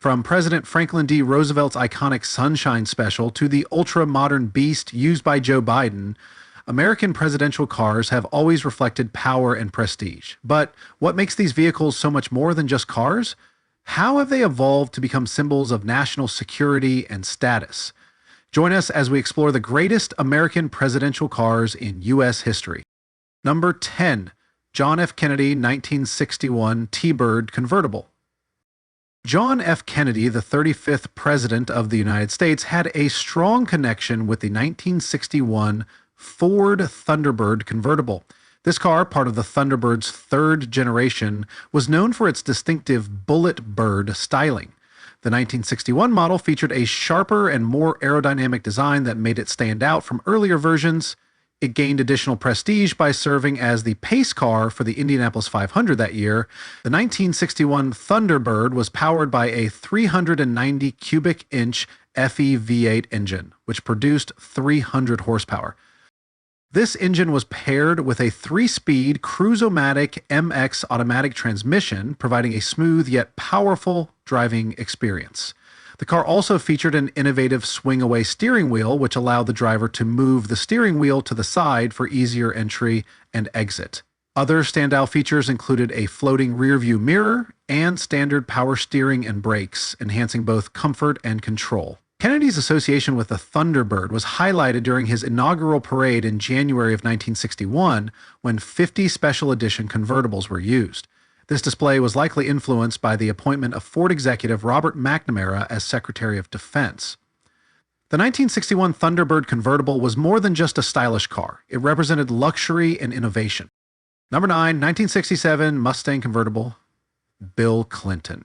From President Franklin D. Roosevelt's iconic Sunshine Special to the ultra-modern Beast used by Joe Biden, American presidential cars have always reflected power and prestige. But what makes these vehicles so much more than just cars? How have they evolved to become symbols of national security and status? Join us as we explore the greatest American presidential cars in U.S. history. Number 10. John F. Kennedy 1961 T-Bird Convertible. John F. Kennedy, the 35th President of the United States, had a strong connection with the 1961 Ford Thunderbird convertible. This car, part of the Thunderbird's third generation, was known for its distinctive bullet bird styling. The 1961 model featured a sharper and more aerodynamic design that made it stand out from earlier versions. It gained additional prestige by serving as the pace car for the Indianapolis 500 that year. The 1961 Thunderbird was powered by a 390 cubic inch FE V8 engine, which produced 300 horsepower. This engine was paired with a 3-speed Cruise-O-Matic MX automatic transmission, providing a smooth yet powerful driving experience. The car also featured an innovative swing-away steering wheel, which allowed the driver to move the steering wheel to the side for easier entry and exit. Other standout features included a floating rear-view mirror and standard power steering and brakes, enhancing both comfort and control. Kennedy's association with the Thunderbird was highlighted during his inaugural parade in January of 1961, when 50 special edition convertibles were used. This display was likely influenced by the appointment of Ford executive Robert McNamara as Secretary of Defense. The 1961 Thunderbird convertible was more than just a stylish car. It represented luxury and innovation. Number 9, 1967 Mustang convertible, Bill Clinton.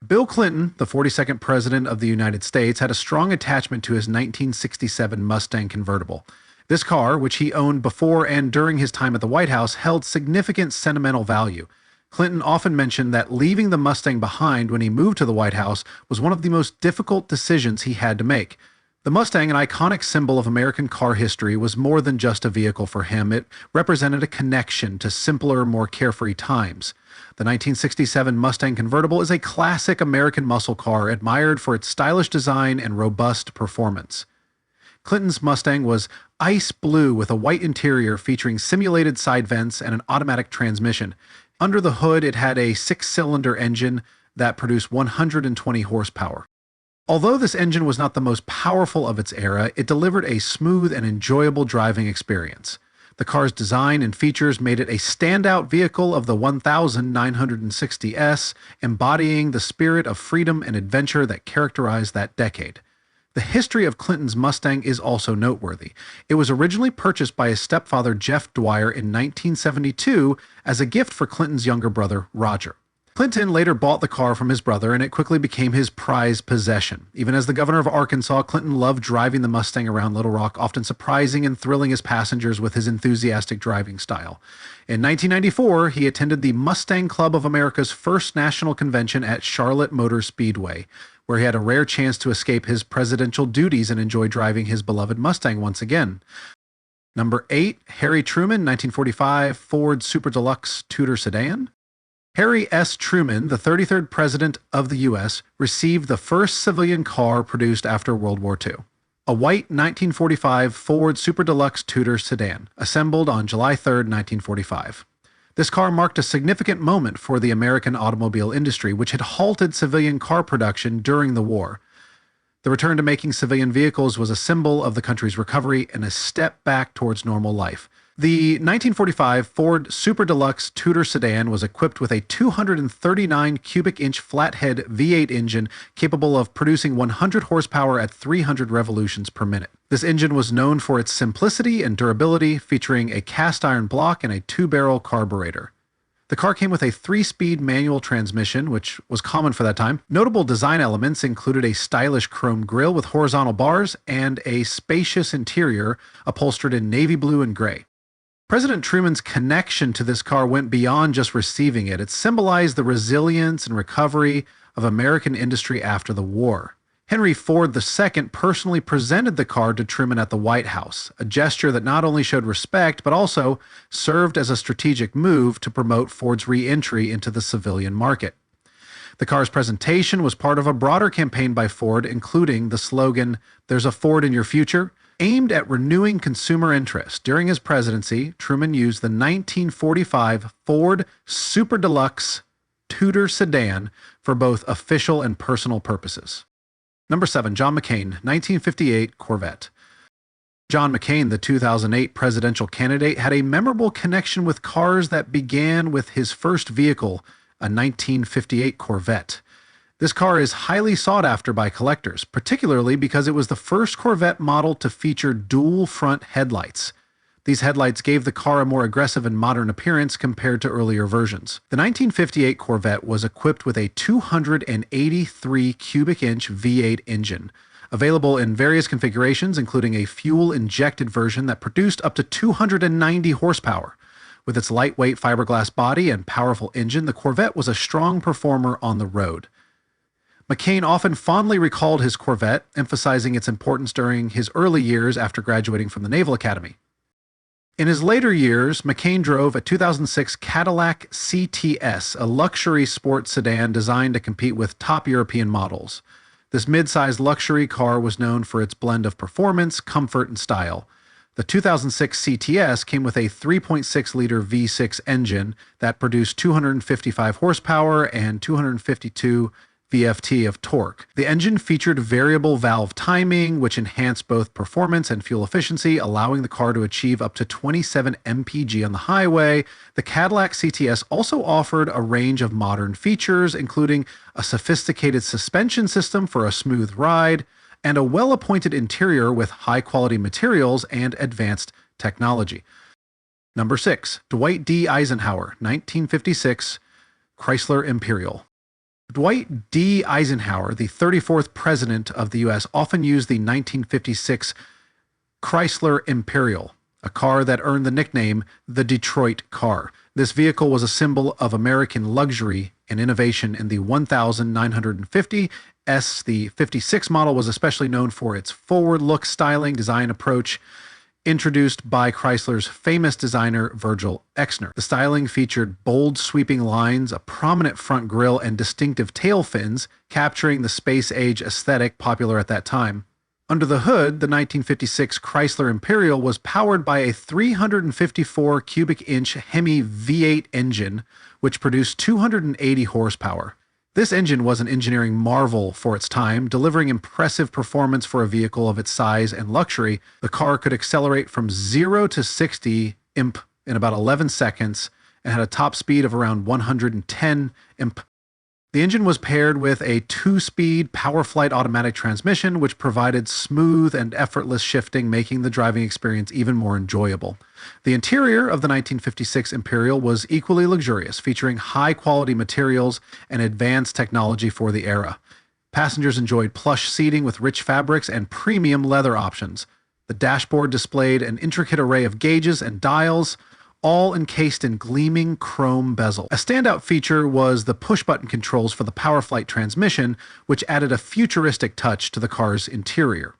Bill Clinton, the 42nd President of the United States, had a strong attachment to his 1967 Mustang convertible. This car, which he owned before and during his time at the White House, held significant sentimental value. Clinton often mentioned that leaving the Mustang behind when he moved to the White House was one of the most difficult decisions he had to make. The Mustang, an iconic symbol of American car history, was more than just a vehicle for him. It represented a connection to simpler, more carefree times. The 1967 Mustang convertible is a classic American muscle car admired for its stylish design and robust performance. Clinton's Mustang was ice blue with a white interior featuring simulated side vents and an automatic transmission. Under the hood, it had a 6-cylinder engine that produced 120 horsepower. Although this engine was not the most powerful of its era, it delivered a smooth and enjoyable driving experience. The car's design and features made it a standout vehicle of the 1960s, embodying the spirit of freedom and adventure that characterized that decade. The history of Clinton's Mustang is also noteworthy. It was originally purchased by his stepfather Jeff Dwyer in 1972 as a gift for Clinton's younger brother Roger. Clinton later bought the car from his brother, and it quickly became his prized possession. Even as the governor of Arkansas, Clinton loved driving the Mustang around Little Rock, often surprising and thrilling his passengers with his enthusiastic driving style. In 1994, he attended the Mustang Club of America's first national convention at Charlotte Motor Speedway, where he had a rare chance to escape his presidential duties and enjoy driving his beloved Mustang once again. Number 8, Harry Truman, 1945 Ford Super Deluxe Tudor Sedan. Harry S. Truman, the 33rd President of the U.S., received the first civilian car produced after World War II. A white 1945 Ford Super Deluxe Tudor Sedan, assembled on July 3, 1945. This car marked a significant moment for the American automobile industry, which had halted civilian car production during the war. The return to making civilian vehicles was a symbol of the country's recovery and a step back towards normal life. The 1945 Ford Super Deluxe Tudor Sedan was equipped with a 239 cubic inch flathead V8 engine capable of producing 100 horsepower at 300 revolutions per minute. This engine was known for its simplicity and durability, featuring a cast iron block and a 2-barrel carburetor. The car came with a 3-speed manual transmission, which was common for that time. Notable design elements included a stylish chrome grille with horizontal bars and a spacious interior upholstered in navy blue and gray. President Truman's connection to this car went beyond just receiving it. It symbolized the resilience and recovery of American industry after the war. Henry Ford II personally presented the car to Truman at the White House, a gesture that not only showed respect, but also served as a strategic move to promote Ford's re-entry into the civilian market. The car's presentation was part of a broader campaign by Ford, including the slogan, "There's a Ford in your future," aimed at renewing consumer interest. During his presidency, Truman used the 1945 Ford Super Deluxe Tudor sedan for both official and personal purposes. Number 7, John McCain, 1958 Corvette. John McCain, the 2008 presidential candidate, had a memorable connection with cars that began with his first vehicle, a 1958 Corvette. This car is highly sought after by collectors, particularly because it was the first Corvette model to feature dual front headlights. These headlights gave the car a more aggressive and modern appearance compared to earlier versions. The 1958 Corvette was equipped with a 283 cubic inch V8 engine, available in various configurations, including a fuel-injected version that produced up to 290 horsepower. With its lightweight fiberglass body and powerful engine, the Corvette was a strong performer on the road. McCain often fondly recalled his Corvette, emphasizing its importance during his early years after graduating from the Naval Academy. In his later years, McCain drove a 2006 Cadillac CTS, a luxury sports sedan designed to compete with top European models. This mid-sized luxury car was known for its blend of performance, comfort, and style. The 2006 CTS came with a 3.6-liter V6 engine that produced 255 horsepower and 252 VFT of torque. The engine featured variable valve timing, which enhanced both performance and fuel efficiency, allowing the car to achieve up to 27 mpg on the highway. The Cadillac CTS also offered a range of modern features, including a sophisticated suspension system for a smooth ride, and a well-appointed interior with high-quality materials and advanced technology. Number 6, Dwight D Eisenhower, 1956 Chrysler Imperial. Dwight D Eisenhower, the 34th president of the U.S., often used the 1956 Chrysler Imperial, a car that earned the nickname the Detroit car. This vehicle was a symbol of American luxury and innovation in the 1950 S. The 56 model was especially known for its forward-look styling design approach, introduced by Chrysler's famous designer Virgil Exner. The styling featured bold sweeping lines, a prominent front grille, and distinctive tail fins, capturing the space-age aesthetic popular at that time. Under the hood, the 1956 Chrysler Imperial was powered by a 354 cubic inch Hemi V8 engine, which produced 280 horsepower. This engine was an engineering marvel for its time, delivering impressive performance for a vehicle of its size and luxury. The car could accelerate from 0 to 60 imp in about 11 seconds and had a top speed of around 110 imp. The engine was paired with a 2-speed PowerFlight automatic transmission, which provided smooth and effortless shifting, making the driving experience even more enjoyable. The interior of the 1956 Imperial was equally luxurious, featuring high-quality materials and advanced technology for the era. Passengers enjoyed plush seating with rich fabrics and premium leather options. The dashboard displayed an intricate array of gauges and dials, all encased in gleaming chrome bezel. A standout feature was the push-button controls for the PowerFlight transmission, which added a futuristic touch to the car's interior.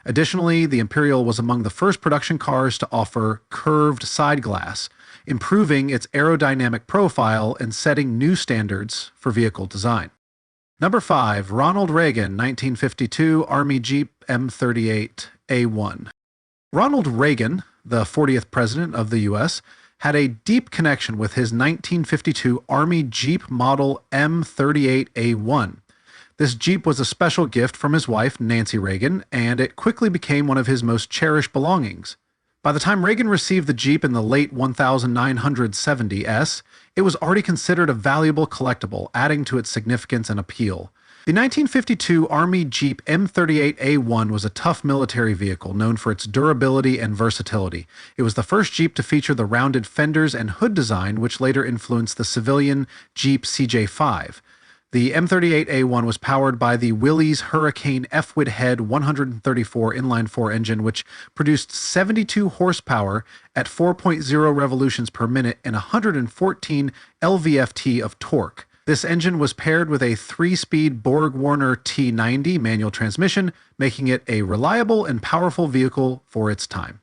Additionally, the Imperial was among the first production cars to offer curved side glass, improving its aerodynamic profile and setting new standards for vehicle design. Number 5, Ronald Reagan, 1952 Army Jeep M38A1. Ronald Reagan, the 40th president of the U.S., had a deep connection with his 1952 Army Jeep model M38A1. This Jeep was a special gift from his wife, Nancy Reagan, and it quickly became one of his most cherished belongings. By the time Reagan received the Jeep in the late 1970s, it was already considered a valuable collectible, adding to its significance and appeal. The 1952 Army Jeep M38A1 was a tough military vehicle known for its durability and versatility. It was the first Jeep to feature the rounded fenders and hood design, which later influenced the civilian Jeep CJ5. The M38A1 was powered by the Willys Hurricane F-Wid Head 134 inline-4 engine, which produced 72 horsepower at 4.0 revolutions per minute and 114 lv-ft of torque. This engine was paired with a 3-speed Borg-Warner T90 manual transmission, making it a reliable and powerful vehicle for its time.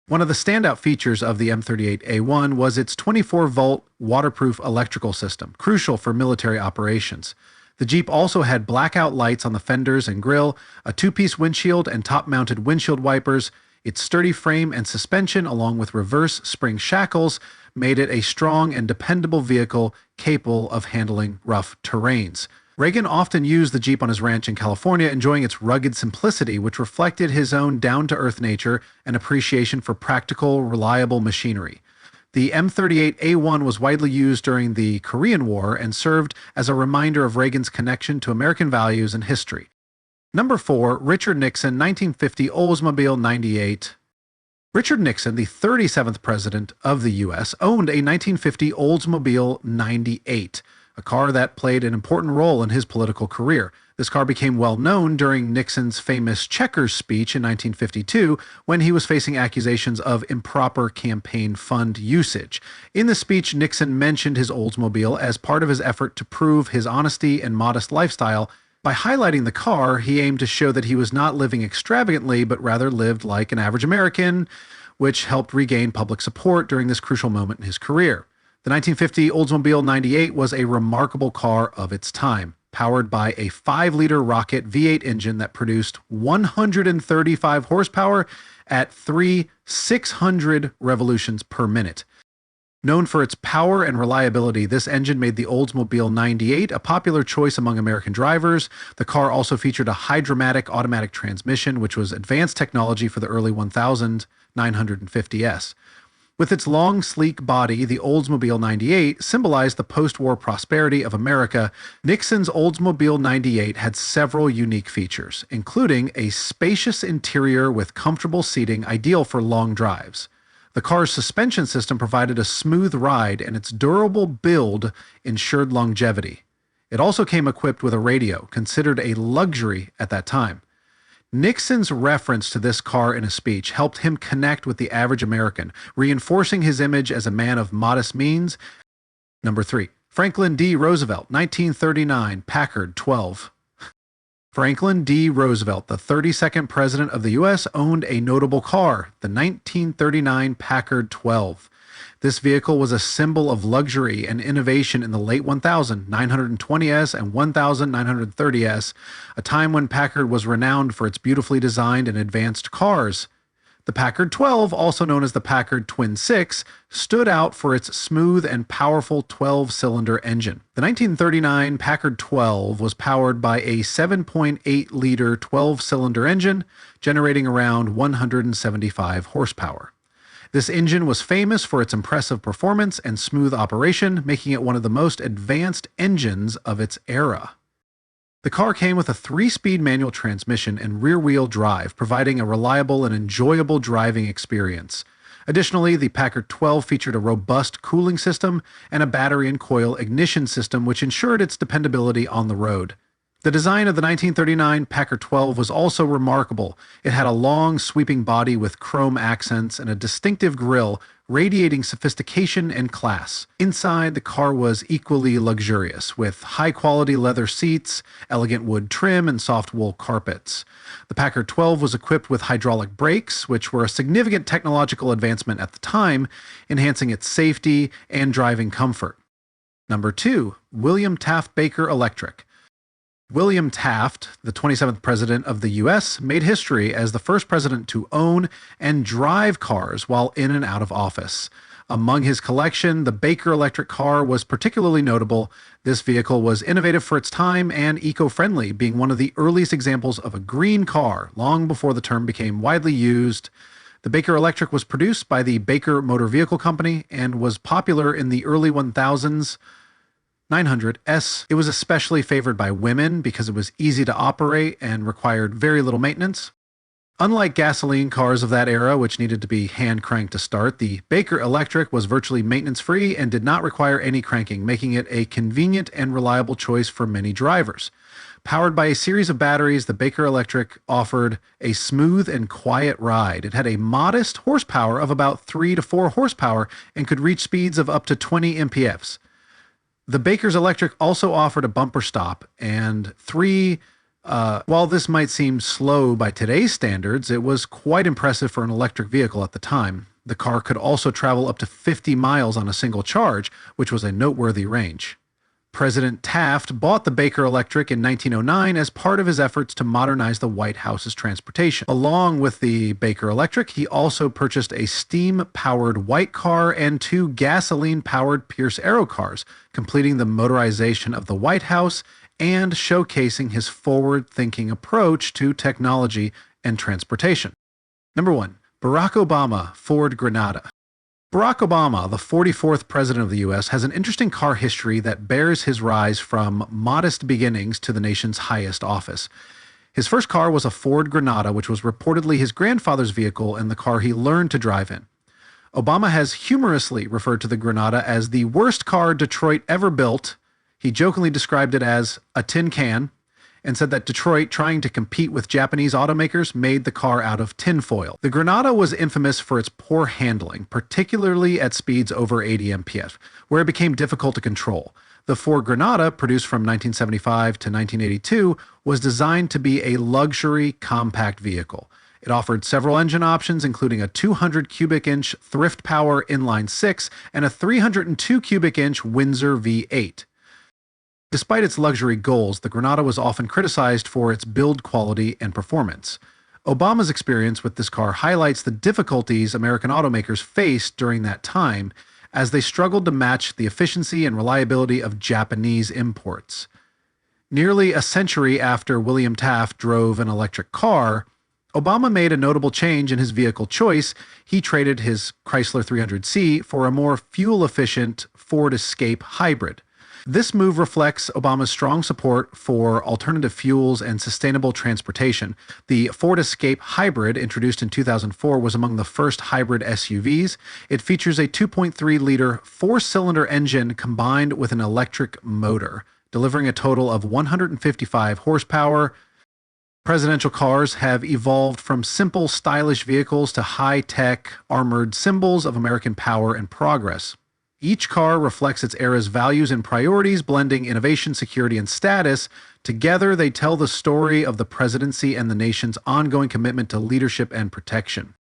One of the standout features of the M38A1 was its 24-volt waterproof electrical system, crucial for military operations. The Jeep also had blackout lights on the fenders and grille, a two-piece windshield and top-mounted windshield wipers. Its sturdy frame and suspension, along with reverse spring shackles, made it a strong and dependable vehicle capable of handling rough terrains. Reagan often used the Jeep on his ranch in California, enjoying its rugged simplicity, which reflected his own down-to-earth nature and appreciation for practical, reliable machinery. The M38A1 was widely used during the Korean War and served as a reminder of Reagan's connection to American values and history. Number 4, Richard Nixon, 1950 Oldsmobile 98. Richard Nixon, the 37th president of the U.S., owned a 1950 Oldsmobile 98, a car that played an important role in his political career. This car became well known during Nixon's famous Checkers speech in 1952 when he was facing accusations of improper campaign fund usage. In the speech, Nixon mentioned his Oldsmobile as part of his effort to prove his honesty and modest lifestyle. By highlighting the car, he aimed to show that he was not living extravagantly, but rather lived like an average American, which helped regain public support during this crucial moment in his career. The 1950 Oldsmobile 98 was a remarkable car of its time, powered by a 5-liter rocket V8 engine that produced 135 horsepower at 600 revolutions per minute. Known for its power and reliability, this engine made the Oldsmobile 98 a popular choice among American drivers. The car also featured a hydromatic automatic transmission, which was advanced technology for the early 1950s. With its long, sleek body, the Oldsmobile 98 symbolized the post-war prosperity of America. Nixon's Oldsmobile 98 had several unique features, including a spacious interior with comfortable seating ideal for long drives. The car's suspension system provided a smooth ride, and its durable build ensured longevity. It also came equipped with a radio, considered a luxury at that time. Nixon's reference to this car in a speech helped him connect with the average American, reinforcing his image as a man of modest means. Number 3, Franklin D. Roosevelt, 1939 Packard 12. Franklin D. Roosevelt, the 32nd president of the U.S., owned a notable car, the 1939 Packard 12. This vehicle was a symbol of luxury and innovation in the late 920s and 1930s, a time when Packard was renowned for its beautifully designed and advanced cars. The Packard 12, also known as the Packard Twin 6, stood out for its smooth and powerful 12-cylinder engine. The 1939 Packard 12 was powered by a 7.8-liter 12-cylinder engine, generating around 175 horsepower. This engine was famous for its impressive performance and smooth operation, making it one of the most advanced engines of its era. The car came with a 3-speed manual transmission and rear-wheel drive, providing a reliable and enjoyable driving experience. Additionally, the Packard 12 featured a robust cooling system and a battery and coil ignition system, which ensured its dependability on the road. The design of the 1939 Packard 12 was also remarkable. It had a long, sweeping body with chrome accents and a distinctive grille, radiating sophistication and class. Inside, the car was equally luxurious, with high-quality leather seats, elegant wood trim, and soft wool carpets. The Packard 12 was equipped with hydraulic brakes, which were a significant technological advancement at the time, enhancing its safety and driving comfort. Number 2, William Taft Baker Electric. William Taft, the 27th president of the U.S., made history as the first president to own and drive cars while in and out of office. Among his collection, the Baker electric car was particularly notable. This vehicle was innovative for its time and eco-friendly, being one of the earliest examples of a green car, long before the term became widely used. The Baker Electric was produced by the Baker Motor Vehicle Company and was popular in the early 900s. It was especially favored by women because it was easy to operate and required very little maintenance. Unlike gasoline cars of that era, which needed to be hand-cranked to start, the Baker Electric was virtually maintenance-free and did not require any cranking, making it a convenient and reliable choice for many drivers. Powered by a series of batteries, the Baker Electric offered a smooth and quiet ride. It had a modest horsepower of about 3 to 4 horsepower and could reach speeds of up to 20 mph. The Baker's Electric also offered a bumper stop and while this might seem slow by today's standards, it was quite impressive for an electric vehicle at the time. The car could also travel up to 50 miles on a single charge, which was a noteworthy range. President Taft bought the Baker Electric in 1909 as part of his efforts to modernize the White House's transportation. Along with the Baker Electric, he also purchased a steam-powered White car and 2 gasoline-powered Pierce Arrow cars, completing the motorization of the White House and showcasing his forward-thinking approach to technology and transportation. Number 1. Barack Obama, Ford Granada. Barack Obama, the 44th president of the U.S., has an interesting car history that bears his rise from modest beginnings to the nation's highest office. His first car was a Ford Granada, which was reportedly his grandfather's vehicle and the car he learned to drive in. Obama has humorously referred to the Granada as the worst car Detroit ever built. He jokingly described it as a tin can and said that Detroit, trying to compete with Japanese automakers, made the car out of tinfoil. The Granada was infamous for its poor handling, particularly at speeds over 80 mph, where it became difficult to control. The Ford Granada, produced from 1975 to 1982, was designed to be a luxury compact vehicle. It offered several engine options, including a 200 cubic inch Thrift Power inline-6 and a 302 cubic inch Windsor V8. Despite its luxury goals, the Granada was often criticized for its build quality and performance. Obama's experience with this car highlights the difficulties American automakers faced during that time as they struggled to match the efficiency and reliability of Japanese imports. Nearly a century after William Taft drove an electric car, Obama made a notable change in his vehicle choice. He traded his Chrysler 300C for a more fuel-efficient Ford Escape hybrid. This move reflects Obama's strong support for alternative fuels and sustainable transportation. The Ford Escape Hybrid, introduced in 2004, was among the first hybrid SUVs. It features a 2.3-liter four-cylinder engine combined with an electric motor, delivering a total of 155 horsepower. Presidential cars have evolved from simple, stylish vehicles to high-tech, armored symbols of American power and progress. Each car reflects its era's values and priorities, blending innovation, security, and status. Together, they tell the story of the presidency and the nation's ongoing commitment to leadership and protection.